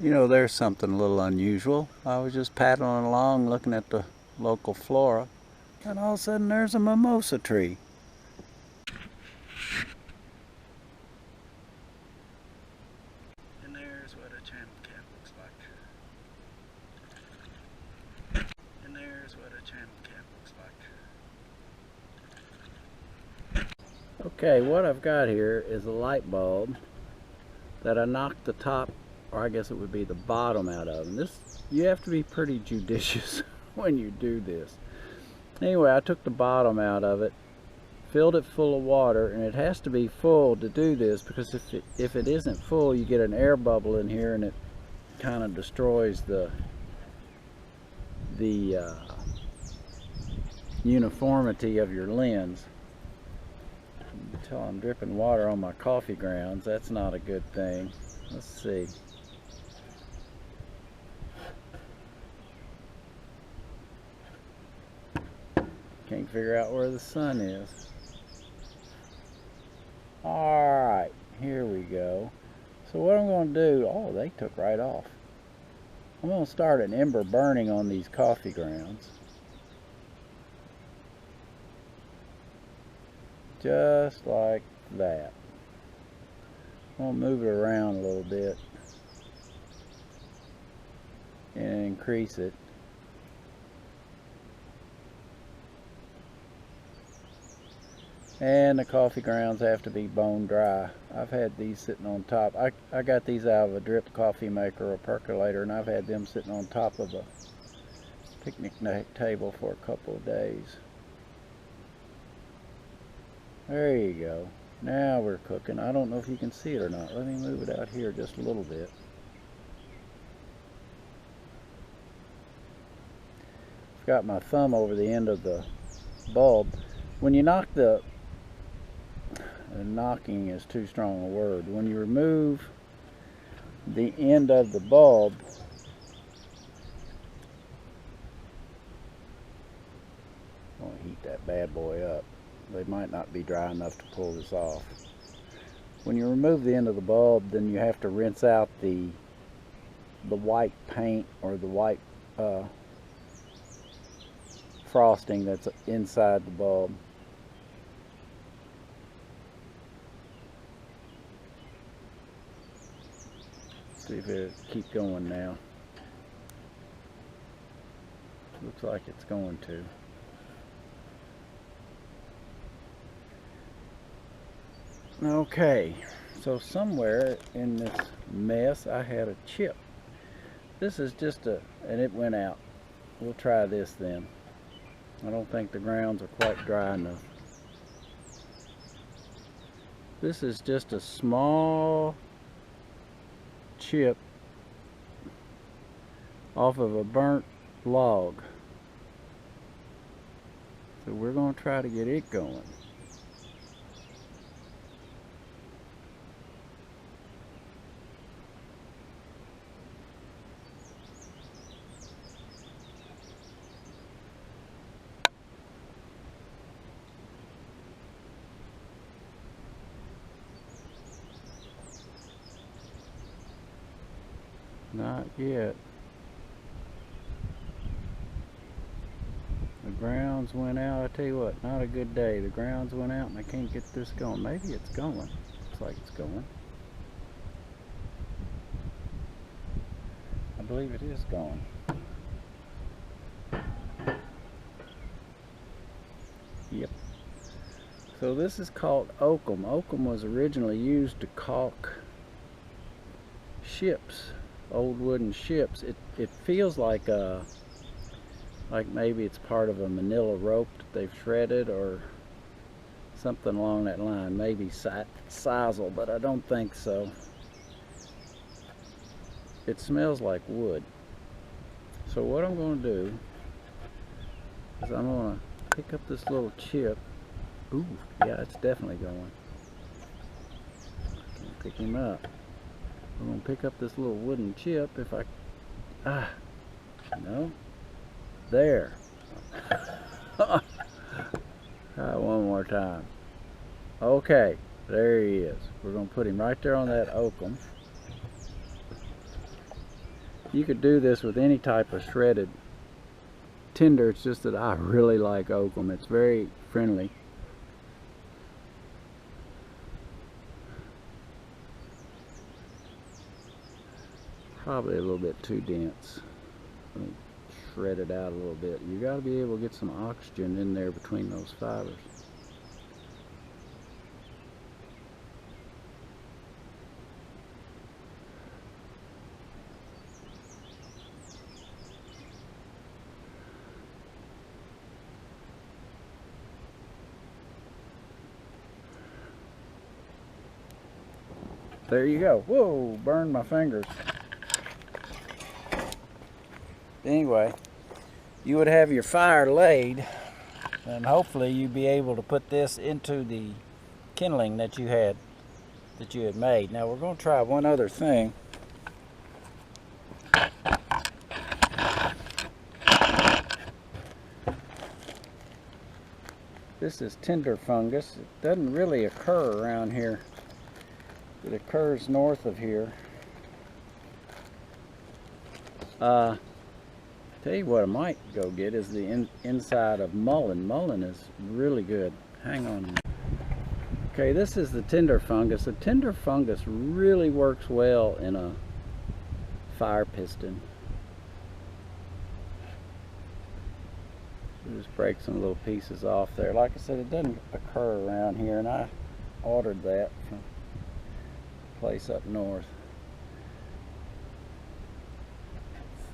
You know, there's something a little unusual. I was just paddling along looking at the local flora, and all of a sudden there's a mimosa tree. And there's what a channel cat looks like. And there's what a channel cat looks like. Okay, what I've got here is a light bulb that I knocked the top, or I guess it would be the bottom out of. And this, you have to be pretty judicious when you do this. Anyway, I took the bottom out of it, filled it full of water, and it has to be full to do this, because if it isn't full, you get an air bubble in here and it kind of destroys the uniformity of your lens. Until I'm dripping water on my coffee grounds, that's not a good thing. Let's see. Can't figure out where the sun is. Alright, here we go. So what I'm going to do, oh, they took right off. I'm going to start an ember burning on these coffee grounds. Just like that. I'm going to move it around a little bit and increase it. And the coffee grounds have to be bone dry. I've had these sitting on top. I got these out of a drip coffee maker or percolator, and I've had them sitting on top of a picnic table for a couple of days. There you go. Now we're cooking. I don't know if you can see it or not. Let me move it out here just a little bit. I've got my thumb over the end of the bulb. When you knock the knocking is too strong a word. When you remove the end of the bulb, I'm going to heat that bad boy up. They might not be dry enough to pull this off. When you remove the end of the bulb, then you have to rinse out the white paint or the white frosting that's inside the bulb. See if it keep going now. Looks like it's going to. Okay, so somewhere in this mess I had a chip. This is just and it went out. We'll try this then. I don't think the grounds are quite dry enough. This is just a small chip off of a burnt log. So we're going to try to get it going. Not yet. The grounds went out. I tell you what, not a good day. The grounds went out and I can't get this going. Maybe it's going. Looks like it's going. I believe it is going. Yep. So this is called oakum. Oakum was originally used to caulk ships. Old wooden ships. It feels like maybe it's part of a manila rope that they've shredded or something along that line. Maybe sisal, but I don't think so. It smells like wood. So what I'm going to do is I'm going to pick up this little chip. Ooh, yeah, it's definitely going. I can pick him up. I'm going to pick up this little wooden chip if I... no. There. Try it one more time. Okay, there he is. We're going to put him right there on that oakum. You could do this with any type of shredded tinder. It's just that I really like oakum. It's very friendly. Probably a little bit too dense. Let me shred it out a little bit. You got to be able to get some oxygen in there between those fibers. There you go. Whoa, burned my fingers. Anyway, you would have your fire laid, and hopefully you'd be able to put this into the kindling that you had made. Now we're going to try one other thing. This is tinder fungus. It doesn't really occur around here. It occurs north of here. Tell you what I might go get is the inside of mullein. Mullein is really good. Hang on a minute. Okay, this is the tinder fungus. The tinder fungus really works well in a fire piston. Just break some little pieces off there. Like I said, it doesn't occur around here, and I ordered that from a place up north.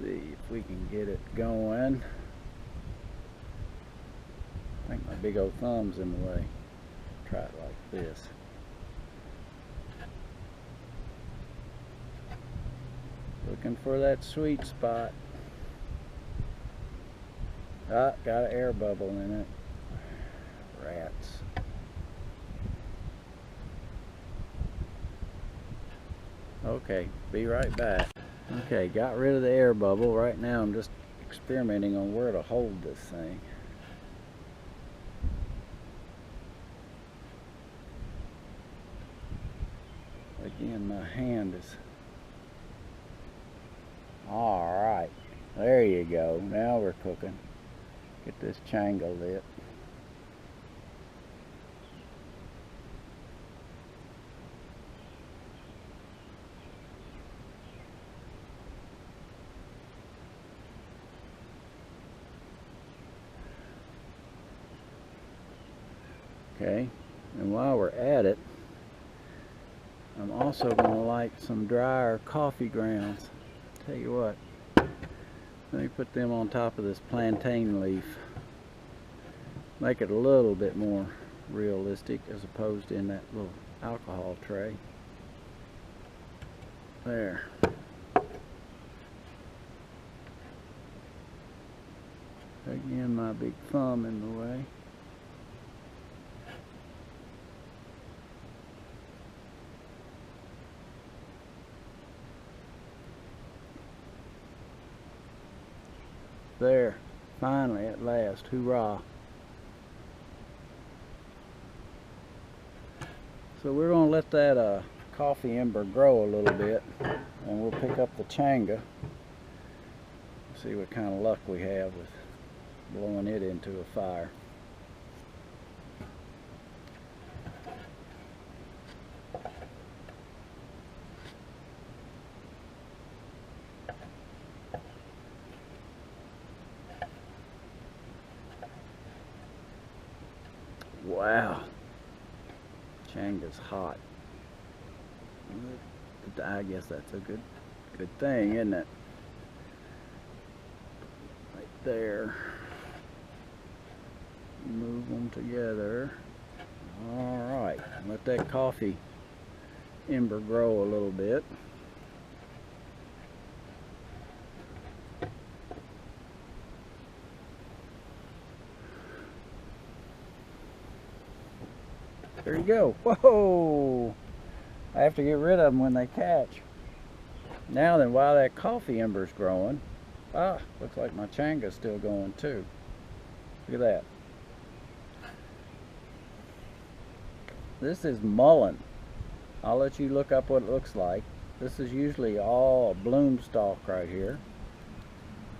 See if we can get it going. I think my big old thumb's in the way. Try it like this. Looking for that sweet spot. Ah, got an air bubble in it. Rats. Okay, be right back. Okay, got rid of the air bubble. Right now I'm just experimenting on where to hold this thing. Again, my hand is... Alright, there you go. Now we're cooking. Get this changa lit. Okay, and while we're at it, I'm also going to light some drier coffee grounds. Tell you what, let me put them on top of this plantain leaf. Make it a little bit more realistic as opposed to in that little alcohol tray. There. Again, my big thumb in the way. There, finally, at last, hoorah. So we're going to let that coffee ember grow a little bit, and we'll pick up the changa. See what kind of luck we have with blowing it into a fire. Wow, changa's hot. I guess that's a good thing, isn't it? Right there. Move them together. All right, let that coffee ember grow a little bit. There you go. Whoa! I have to get rid of them when they catch. Now then, while that coffee ember's growing, looks like my changa's still going too. Look at that. This is mullein. I'll let you look up what it looks like. This is usually all a bloom stalk right here,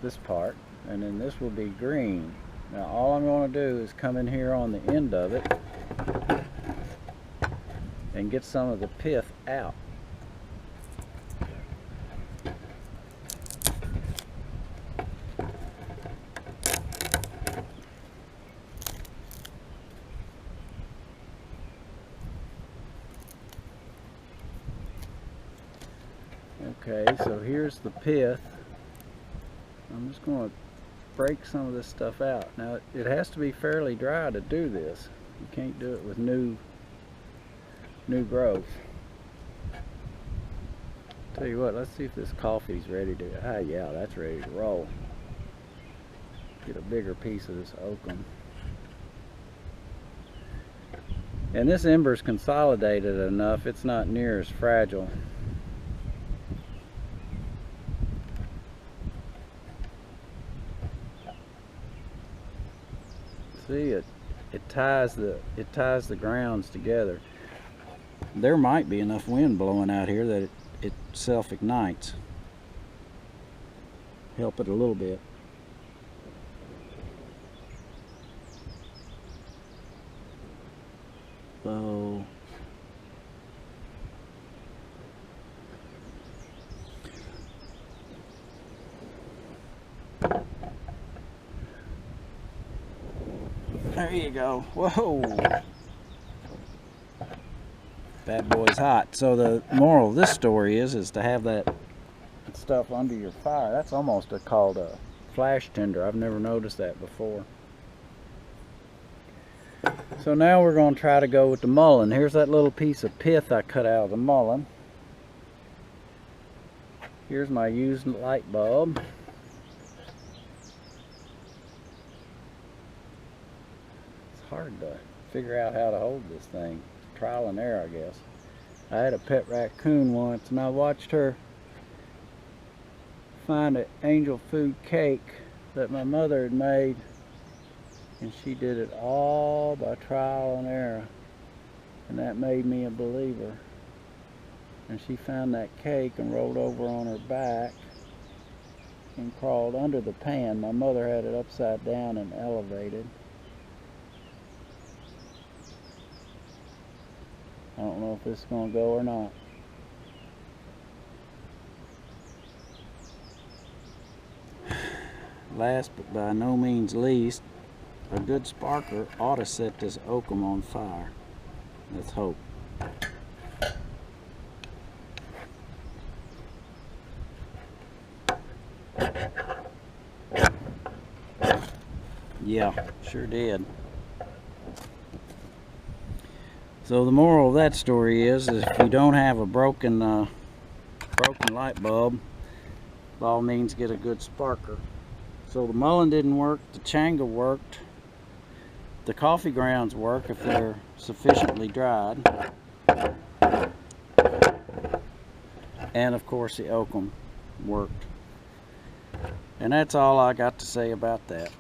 this part, and then this will be green. Now all I'm going to do is come in here on the end of it and get some of the pith out. Okay, so here's the pith. I'm just going to break some of this stuff out. Now it has to be fairly dry to do this. You can't do it with new growth. Tell you what, let's see if this coffee's ready to, yeah, that's ready to roll. Get a bigger piece of this oakum. And this ember's consolidated enough, it's not near as fragile. See, it ties the grounds together. There might be enough wind blowing out here that it self-ignites. Help it a little bit. So there you go. Whoa. Bad boy's hot. So the moral of this story is to have that stuff under your fire. That's almost called a flash tinder. I've never noticed that before. So now we're going to try to go with the mullein. Here's that little piece of pith I cut out of the mullein. Here's my used light bulb. It's hard to figure out how to hold this thing. Trial and error, I guess. I had a pet raccoon once, and I watched her find an angel food cake that my mother had made, and she did it all by trial and error, and that made me a believer. And she found that cake and rolled over on her back and crawled under the pan. My mother had it upside down and elevated. I don't know if this is going to go or not. Last but by no means least, a good sparker ought to set this oakum on fire. Let's hope. Yeah, sure did. So the moral of that story is if you don't have a broken light bulb, by all means get a good sparker. So the mullein didn't work, the changa worked, the coffee grounds work if they're sufficiently dried, and of course the oakum worked. And that's all I got to say about that.